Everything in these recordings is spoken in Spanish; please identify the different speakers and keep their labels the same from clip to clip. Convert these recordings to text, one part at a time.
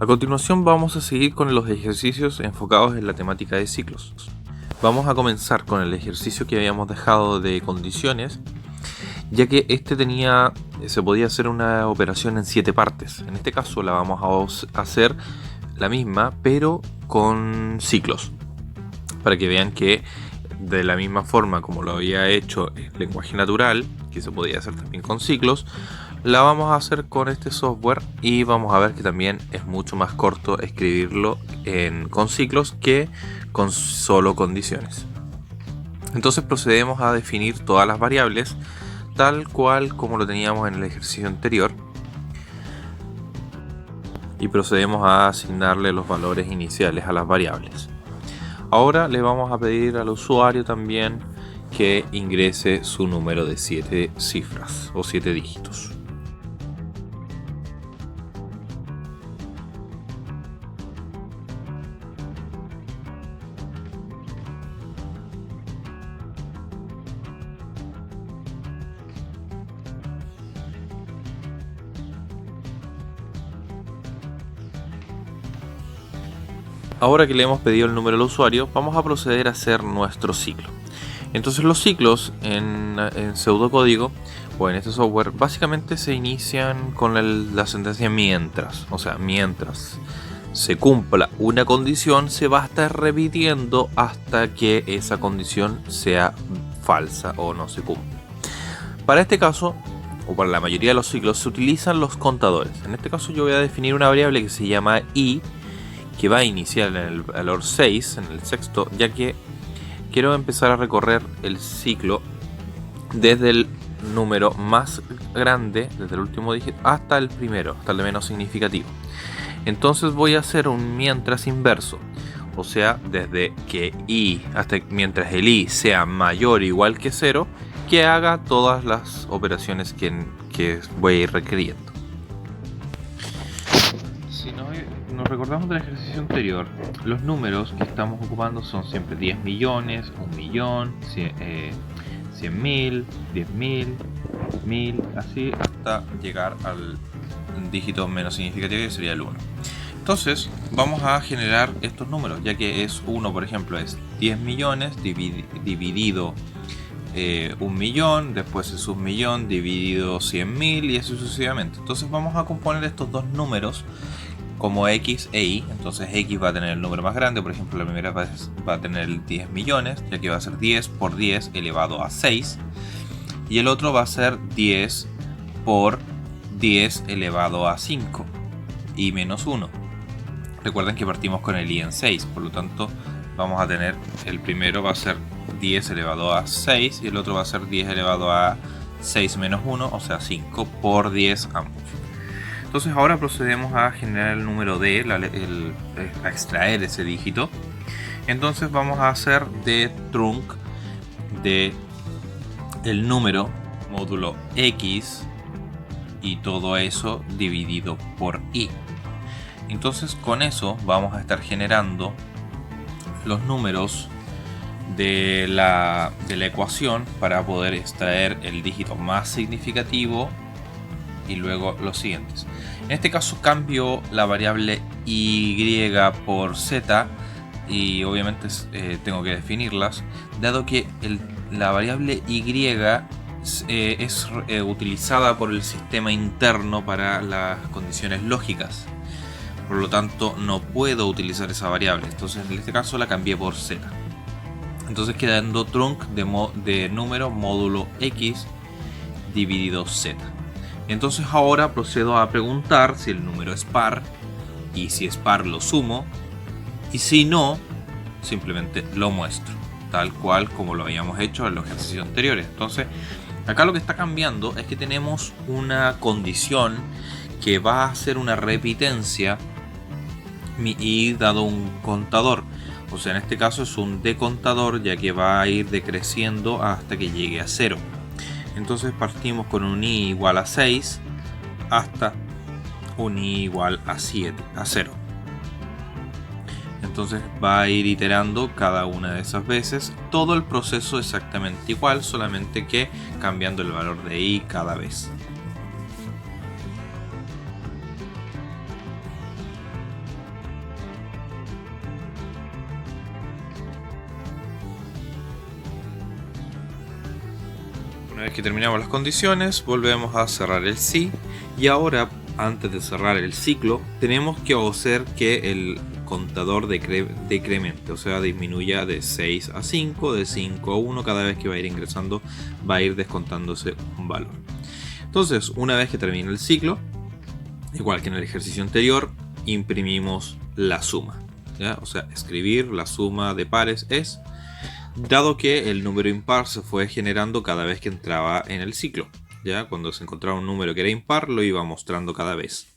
Speaker 1: continuación vamos a seguir con los ejercicios enfocados en la temática de ciclos. Vamos a comenzar con el ejercicio que habíamos dejado de condiciones, ya que se podía hacer una operación en 7 partes. En este caso la vamos a hacer la misma, pero con ciclos, para que vean que de la misma forma como lo había hecho en lenguaje natural, que se podía hacer también con ciclos, la vamos a hacer con este software, y vamos a ver que también es mucho más corto escribirlo con ciclos que con solo condiciones. Entonces procedemos a definir todas las variables tal cual como lo teníamos en el ejercicio anterior, y procedemos a asignarle los valores iniciales a las variables. Ahora le vamos a pedir al usuario también que ingrese su número de 7 cifras o 7 dígitos. Ahora que le hemos pedido el número al usuario, vamos a proceder a hacer nuestro ciclo. Entonces los ciclos en pseudocódigo o en este software básicamente se inician con la sentencia mientras. O sea, mientras se cumpla una condición, se va a estar repitiendo hasta que esa condición sea falsa o no se cumpla. Para este caso, o para la mayoría de los ciclos, se utilizan los contadores. En este caso yo voy a definir una variable que se llama i, que va a iniciar en el valor 6, en el sexto, ya que quiero empezar a recorrer el ciclo desde el número más grande, desde el último dígito, hasta el primero, hasta el menos significativo. Entonces voy a hacer un mientras inverso, o sea, desde que i hasta mientras el i sea mayor o igual que 0, que haga todas las operaciones que voy a ir requiriendo. Si nos recordamos del ejercicio anterior, los números que estamos ocupando son siempre 10 millones, 1 millón, 100.000, 10.000, 1000, así hasta llegar al dígito menos significativo, que sería el 1. Entonces vamos a generar estos números, ya que es 1, por ejemplo, es 10 millones dividido 1 millón, después es 1 millón dividido 100.000 y así sucesivamente. Entonces vamos a componer estos dos números como x e y. Entonces x va a tener el número más grande, por ejemplo la primera va a tener 10 millones, ya que va a ser 10 por 10 elevado a 6, y el otro va a ser 10 por 10 elevado a 5 y menos 1. Recuerden que partimos con el i en 6, por lo tanto vamos a tener, el primero va a ser 10 elevado a 6 y el otro va a ser 10 elevado a 6 menos 1, o sea 5 por 10 ambos. Entonces ahora procedemos a generar el número d, a extraer ese dígito. Entonces vamos a hacer de trunc de el número módulo x y todo eso dividido por i. Entonces con eso vamos a estar generando los números de la ecuación para poder extraer el dígito más significativo y luego los siguientes. En este caso cambio la variable y por z, y obviamente tengo que definirlas, dado que la variable y es utilizada por el sistema interno para las condiciones lógicas. Por lo tanto no puedo utilizar esa variable, entonces en este caso la cambié por z. Entonces quedando trunc de número módulo x dividido z. Entonces ahora procedo a preguntar si el número es par, y si es par lo sumo, y si no, simplemente lo muestro, tal cual como lo habíamos hecho en los ejercicios anteriores. Entonces acá lo que está cambiando es que tenemos una condición que va a hacer una repitencia y dado un contador, o sea en este caso es un decontador, ya que va a ir decreciendo hasta que llegue a 0. Entonces partimos con un i igual a 6 hasta un i igual a 0. Entonces va a ir iterando cada una de esas veces, todo el proceso exactamente igual, solamente que cambiando el valor de i cada vez. Una vez que terminamos las condiciones, volvemos a cerrar el sí. Y ahora, antes de cerrar el ciclo, tenemos que hacer que el contador decremente, o sea, disminuya de 6 a 5, de 5 a 1. Cada vez que va a ir ingresando, va a ir descontándose un valor. Entonces, una vez que termine el ciclo, igual que en el ejercicio anterior, imprimimos la suma, ¿ya? O sea, escribir la suma de pares es, dado que el número impar se fue generando cada vez que entraba en el ciclo, ¿ya? Cuando se encontraba un número que era impar, lo iba mostrando cada vez.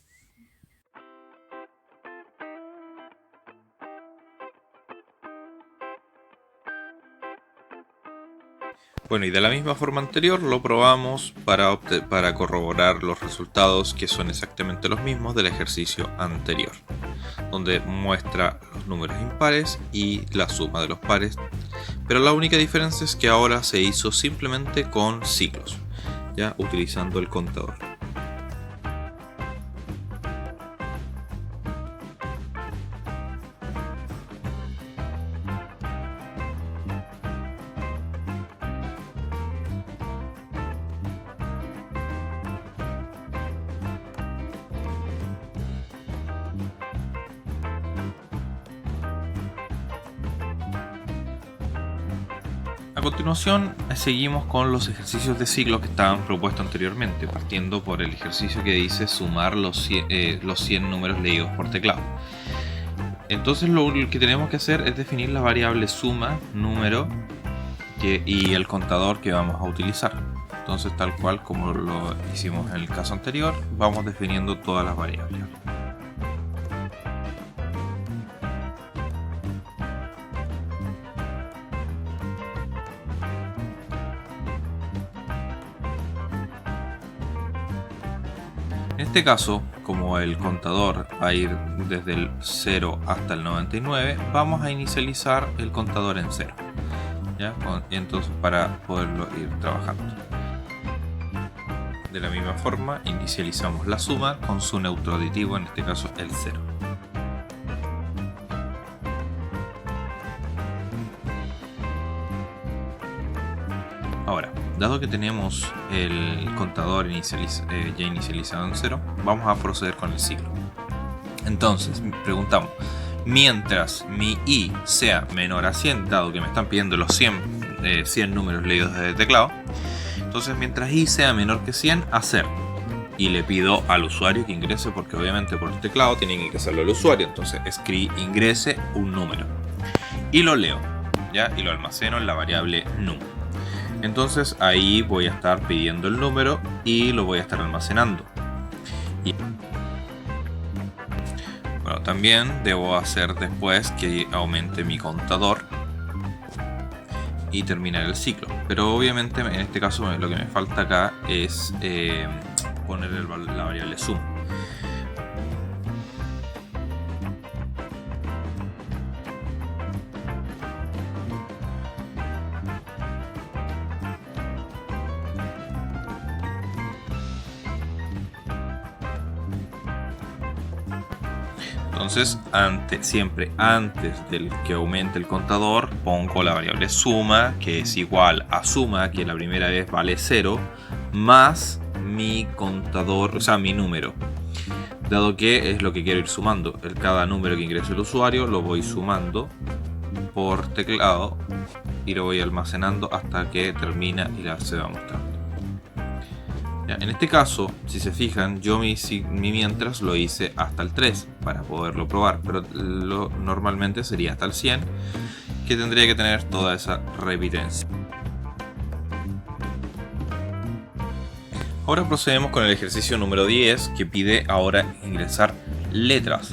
Speaker 1: Bueno, y de la misma forma anterior lo probamos para corroborar los resultados, que son exactamente los mismos del ejercicio anterior, donde muestra los números impares y la suma de los pares, pero la única diferencia es que ahora se hizo simplemente con ciclos, ya utilizando el contador. A continuación, seguimos con los ejercicios de ciclo que estaban propuestos anteriormente, partiendo por el ejercicio que dice sumar los 100 números leídos por teclado. Entonces lo que tenemos que hacer es definir la variable suma, número y el contador que vamos a utilizar. Entonces, tal cual como lo hicimos en el caso anterior, vamos definiendo todas las variables. En este caso, como el contador va a ir desde el 0 hasta el 99, vamos a inicializar el contador en 0, ¿ya? Entonces, para poderlo ir trabajando. De la misma forma, inicializamos la suma con su neutro aditivo, en este caso el 0. Ahora, dado que tenemos el contador ya inicializado en 0, vamos a proceder con el ciclo. Entonces, preguntamos, mientras mi i sea menor a 100, dado que me están pidiendo los 100 números leídos desde el teclado, entonces mientras i sea menor que 100, hacer. Y le pido al usuario que ingrese, porque obviamente por el teclado tiene que ingresarlo el usuario, entonces ingrese un número. Y lo leo, ¿ya? Y lo almaceno en la variable num. Entonces ahí voy a estar pidiendo el número y lo voy a estar almacenando. Bueno, también debo hacer después que aumente mi contador y terminar el ciclo. Pero obviamente en este caso lo que me falta acá es poner la variable sum. Entonces, siempre antes del que aumente el contador, pongo la variable suma, que es igual a suma, que la primera vez vale 0, más mi contador, o sea, mi número. Dado que es lo que quiero ir sumando. Cada número que ingrese el usuario lo voy sumando por teclado y lo voy almacenando hasta que termina y se va mostrando. En este caso, si se fijan, yo mi mientras lo hice hasta el 3 para poderlo probar, pero normalmente sería hasta el 100, que tendría que tener toda esa repitencia. Ahora procedemos con el ejercicio número 10, que pide ahora ingresar letras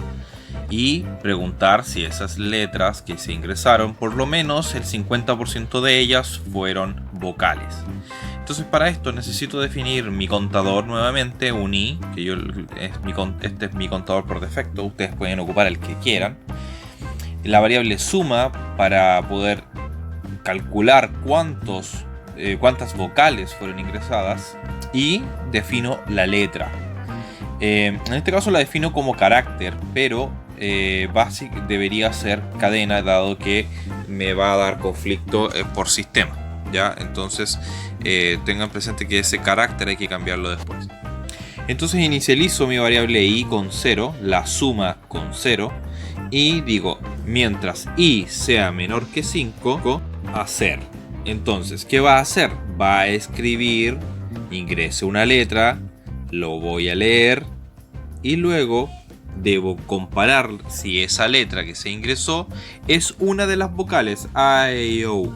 Speaker 1: y preguntar si esas letras que se ingresaron, por lo menos el 50% de ellas fueron vocales. Entonces, para esto necesito definir mi contador nuevamente, un i, que este es mi contador por defecto, ustedes pueden ocupar el que quieran. La variable suma para poder calcular cuántas vocales fueron ingresadas, y defino la letra. En este caso la defino como carácter, pero debería ser cadena, dado que me va a dar conflicto por sistema. ¿ya? Entonces tengan presente que ese carácter hay que cambiarlo después. Entonces inicializo mi variable i con 0, la suma con 0, y digo, mientras i sea menor que 5, hacer. Entonces, ¿qué va a hacer? Va a escribir, ingrese una letra, lo voy a leer, y luego debo comparar si esa letra que se ingresó es una de las vocales a, e, i, o, u.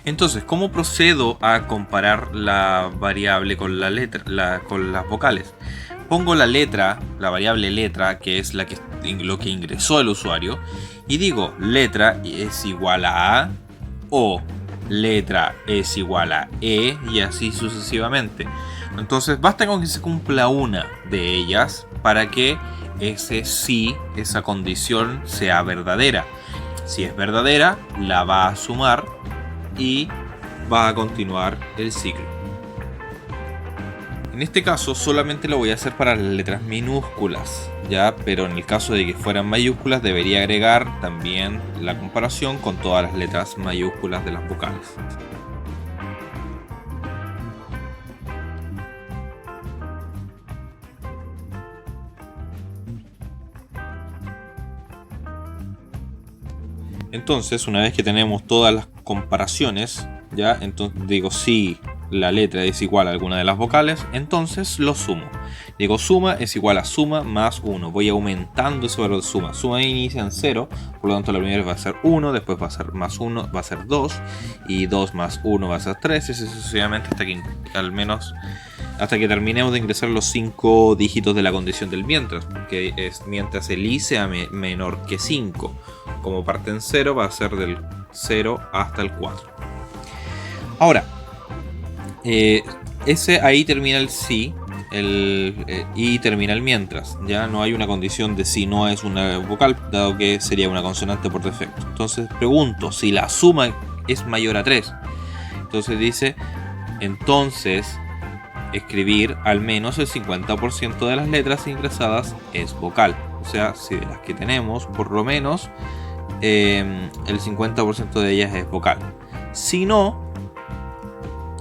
Speaker 1: Entonces, ¿cómo procedo a comparar la variable con la letra, con las vocales? Pongo la letra, la variable letra, que es lo que ingresó el usuario, y digo letra es igual a A, o letra es igual a E, y así sucesivamente. Entonces basta con que se cumpla una de ellas para que esa condición sea verdadera. Si es verdadera, la va a sumar y va a continuar el ciclo. En este caso solamente lo voy a hacer para las letras minúsculas, ¿ya? Pero en el caso de que fueran mayúsculas debería agregar también la comparación con todas las letras mayúsculas de las vocales. Entonces, una vez que tenemos todas las comparaciones, ya, entonces digo si la letra es igual a alguna de las vocales, entonces lo sumo. Digo suma es igual a suma más 1. Voy aumentando ese valor de suma. Suma inicia en 0, por lo tanto la primera va a ser 1, después va a ser más 1, va a ser 2, y 2 más 1 va a ser 3, y así sucesivamente hasta que terminemos de ingresar los 5 dígitos de la condición del mientras, porque es mientras el i sea menor que 5. Como parte en 0 va a ser del 0 hasta el 4. Ahora, ahí termina el si, y termina el mientras. Ya no hay una condición de si no es una vocal, dado que sería una consonante por defecto. Entonces pregunto si la suma es mayor a 3. Entonces dice, entonces escribir al menos el 50% de las letras ingresadas es vocal. O sea, si de las que tenemos, por lo menos el 50% de ellas es vocal. Si no,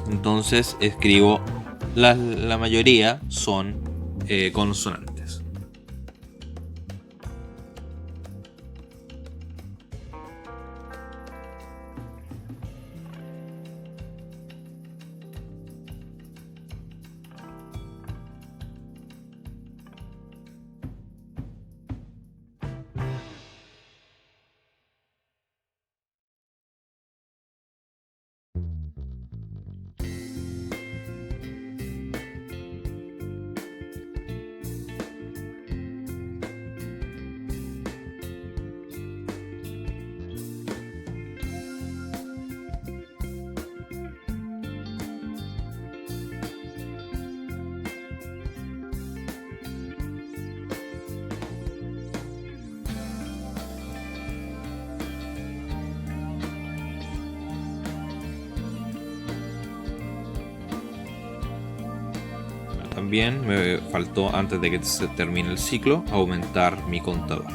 Speaker 1: entonces escribo la mayoría son consonantes. También me faltó, antes de que se termine el ciclo, aumentar mi contador.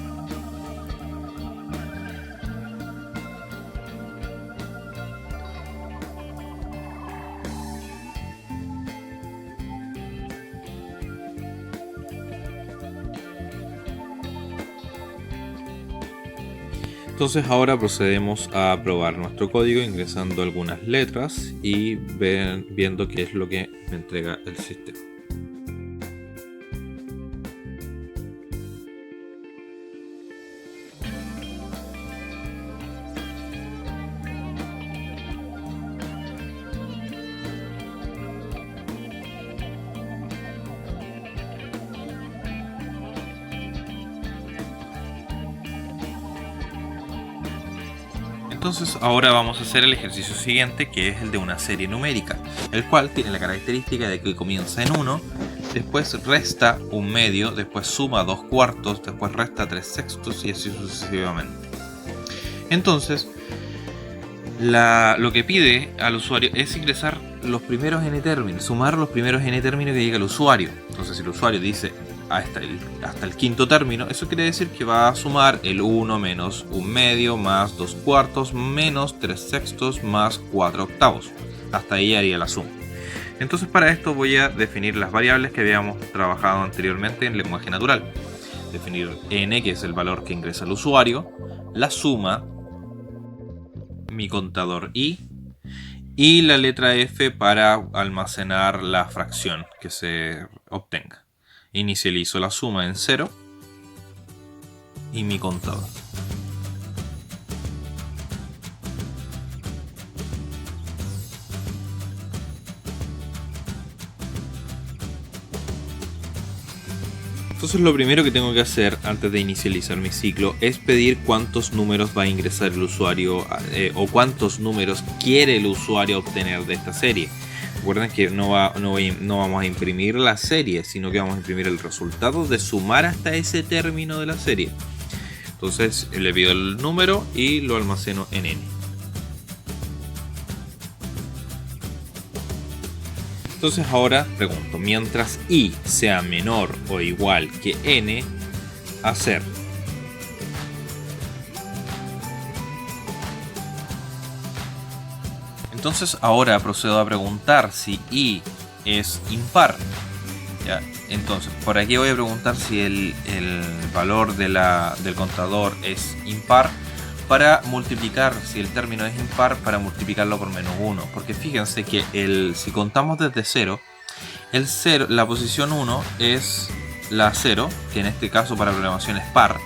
Speaker 1: Entonces ahora procedemos a probar nuestro código ingresando algunas letras y viendo qué es lo que me entrega el sistema. Entonces ahora vamos a hacer el ejercicio siguiente, que es el de una serie numérica, el cual tiene la característica de que comienza en 1, después resta un medio, después suma 2 cuartos, después resta 3 sextos y así sucesivamente. Entonces, lo que pide al usuario es ingresar los primeros n términos, sumar los primeros n términos que llega al usuario. Entonces, si el usuario dice hasta el quinto término, eso quiere decir que va a sumar el 1 menos 1 medio más 2 cuartos menos 3 sextos más 4 octavos. Hasta ahí haría la suma. Entonces, para esto voy a definir las variables que habíamos trabajado anteriormente en lenguaje natural. Definir n, que es el valor que ingresa el usuario, la suma, mi contador i, y la letra f para almacenar la fracción que se obtenga. Inicializo la suma en 0 y mi contador. Entonces lo primero que tengo que hacer antes de inicializar mi ciclo es pedir cuántos números va a ingresar el usuario o cuántos números quiere el usuario obtener de esta serie. Recuerden que no vamos a imprimir la serie, sino que vamos a imprimir el resultado de sumar hasta ese término de la serie. Entonces le pido el número y lo almaceno en n. Entonces ahora pregunto, mientras i sea menor o igual que n, hacer Entonces ahora procedo a preguntar si i es impar. ¿Ya? Entonces por aquí voy a preguntar si el valor del contador es impar para multiplicar, si el término es impar, para multiplicarlo por menos 1. Porque fíjense que si contamos desde 0, la posición 1 es la 0, que en este caso para programación es par.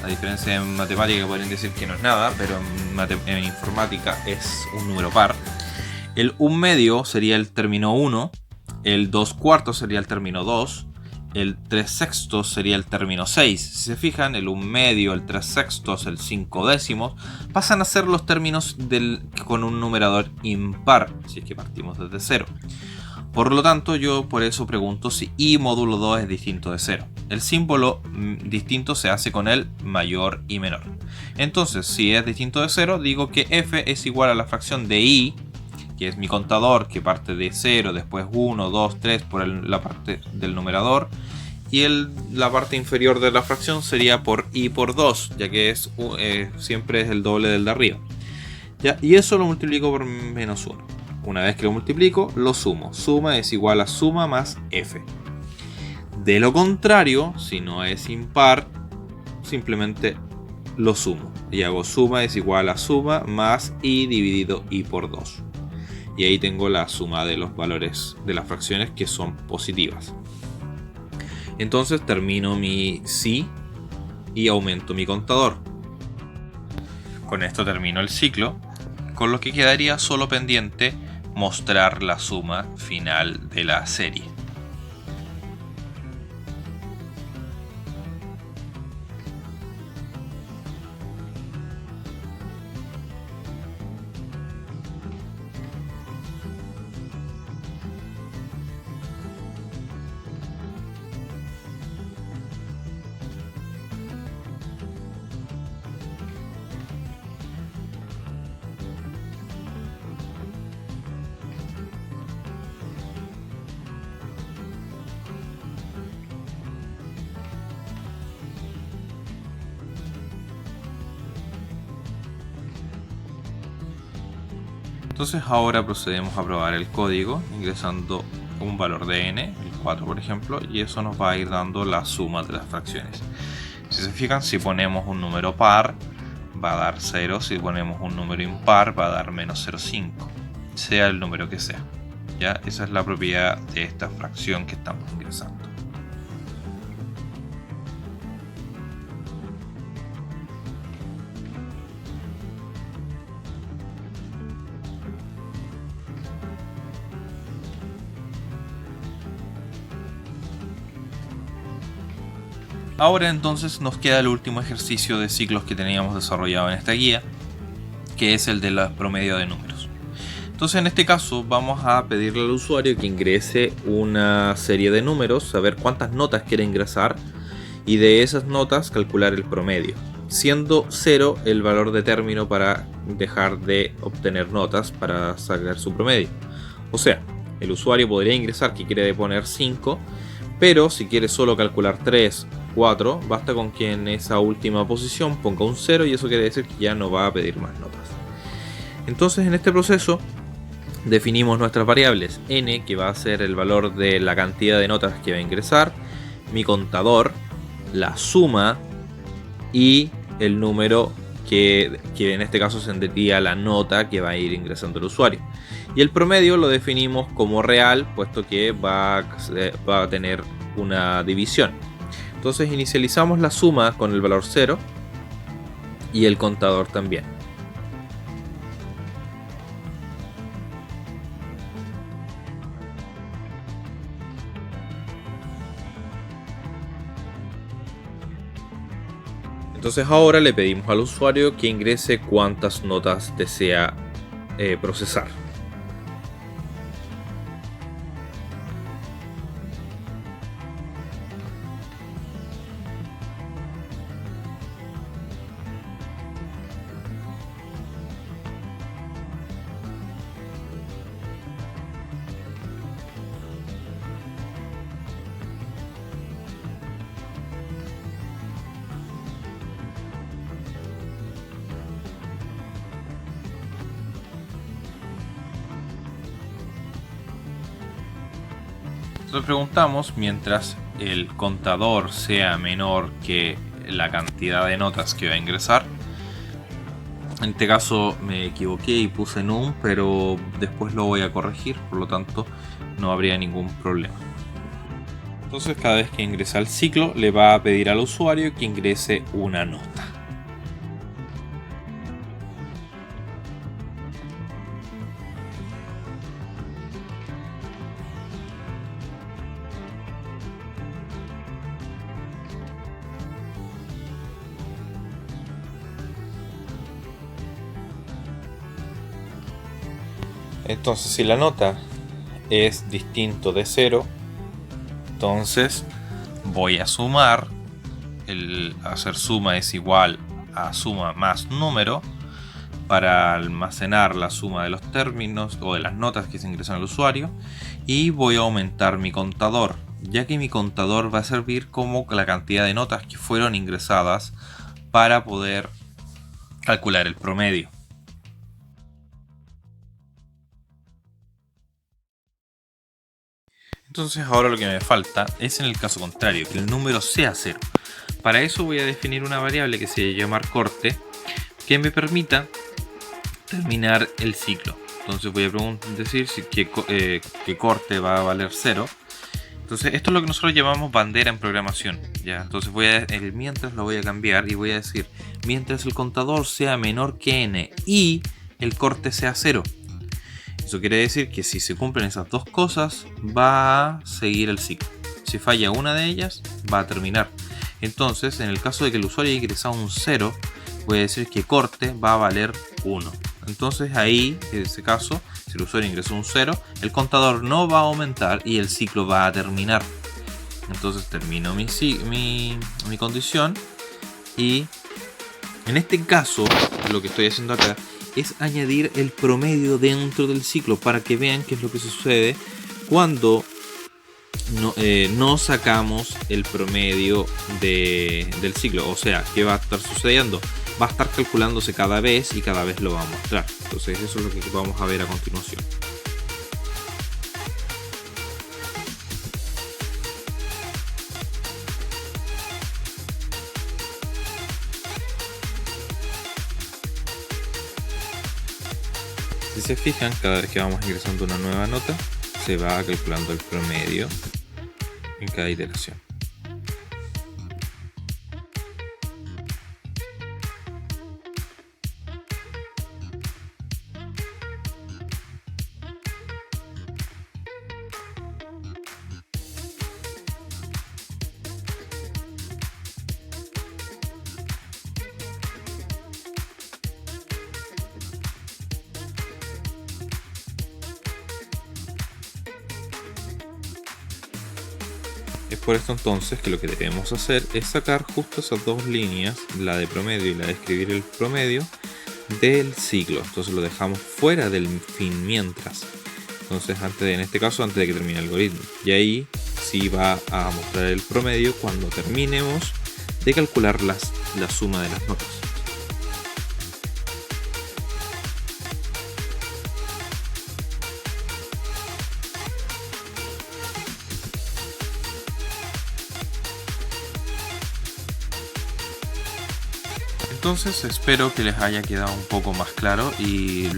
Speaker 1: A diferencia en matemática podrían decir que no es nada, pero en informática es un número par. El 1 medio sería el término 1, el 2 cuartos sería el término 2, el 3 sextos sería el término 6. Si se fijan, el 1 medio, el 3 sextos, el 5 décimos pasan a ser los términos con un numerador impar, si es que partimos desde 0. Por lo tanto, yo por eso pregunto si i módulo 2 es distinto de 0. El símbolo distinto se hace con el mayor y menor. Entonces, si es distinto de 0, digo que f es igual a la fracción de i, que es mi contador, que parte de 0, después 1, 2, 3 por la parte del numerador, y la parte inferior de la fracción sería por i por 2, ya que siempre es el doble del de arriba. ¿Ya? Y eso lo multiplico por menos 1. Una vez que lo multiplico, lo sumo. Suma es igual a suma más f. De lo contrario, si no es impar, simplemente lo sumo. Y hago suma es igual a suma más i dividido i por 2. Y ahí tengo la suma de los valores de las fracciones que son positivas. Entonces termino mi si y aumento mi contador. Con esto termino el ciclo, con lo que quedaría solo pendiente mostrar la suma final de la serie. Entonces ahora procedemos a probar el código ingresando un valor de n, el 4 por ejemplo, y eso nos va a ir dando la suma de las fracciones. Si se fijan, si ponemos un número par va a dar 0, si ponemos un número impar va a dar menos 0,5, sea el número que sea. ¿Ya? Esa es la propiedad de esta fracción que estamos ingresando. Ahora entonces nos queda el último ejercicio de ciclos que teníamos desarrollado en esta guía, que es el de la promedio de números. Entonces en este caso vamos a pedirle al usuario que ingrese una serie de números, saber cuántas notas quiere ingresar y de esas notas calcular el promedio. siendo 0 el valor de término para dejar de obtener notas para sacar su promedio. O sea, el usuario podría ingresar que quiere poner 5, pero si quiere solo calcular 3, 4, basta con que en esa última posición ponga un 0 y eso quiere decir que ya no va a pedir más notas. Entonces en este proceso definimos nuestras variables, n, que va a ser el valor de la cantidad de notas que va a ingresar, mi contador, la suma y el número que en este caso sería la nota que va a ir ingresando el usuario. Y el promedio lo definimos como real, puesto que va a tener una división. Entonces inicializamos la suma con el valor 0 y el contador también. Entonces ahora le pedimos al usuario que ingrese cuántas notas desea procesar. Entonces preguntamos, mientras el contador sea menor que la cantidad de notas que va a ingresar. En este caso me equivoqué y puse num, pero después lo voy a corregir, por lo tanto no habría ningún problema. Entonces cada vez que ingresa al ciclo le va a pedir al usuario que ingrese una nota. Entonces si la nota es distinto de 0, entonces voy a sumar, hacer suma es igual a suma más número, para almacenar la suma de los términos o de las notas que se ingresan al usuario, y voy a aumentar mi contador, ya que mi contador va a servir como la cantidad de notas que fueron ingresadas para poder calcular el promedio. Entonces ahora lo que me falta es, en el caso contrario, que el número sea 0. Para eso voy a definir una variable que se llama corte, que me permita terminar el ciclo. Entonces voy a decir que corte va a valer 0. Entonces esto es lo que nosotros llamamos bandera en programación, ¿ya? Entonces el mientras lo voy a cambiar y voy a decir mientras el contador sea menor que n y el corte sea 0. Eso quiere decir que si se cumplen esas dos cosas, va a seguir el ciclo. Si falla una de ellas, va a terminar. Entonces, en el caso de que el usuario haya ingresado un 0, voy a decir que corte va a valer 1. Entonces ahí, en ese caso, si el usuario ingresó un 0, el contador no va a aumentar y el ciclo va a terminar. Entonces termino mi condición, y en este caso lo que estoy haciendo acá es añadir el promedio dentro del ciclo para que vean qué es lo que sucede cuando no sacamos el promedio del ciclo. O sea, ¿qué va a estar sucediendo? Va a estar calculándose cada vez y cada vez lo va a mostrar. Entonces eso es lo que vamos a ver a continuación. Si se fijan, cada vez que vamos ingresando una nueva nota, se va calculando el promedio en cada iteración. Es por esto entonces que lo que debemos hacer es sacar justo esas dos líneas, la de promedio y la de escribir el promedio, del ciclo. Entonces lo dejamos fuera del fin mientras. Entonces en este caso antes de que termine el algoritmo. Y ahí sí va a mostrar el promedio cuando terminemos de calcular la suma de las notas. Entonces espero que les haya quedado un poco más claro y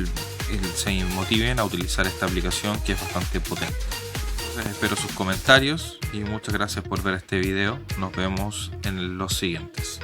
Speaker 1: se motiven a utilizar esta aplicación que es bastante potente. Entonces espero sus comentarios y muchas gracias por ver este video. Nos vemos en los siguientes.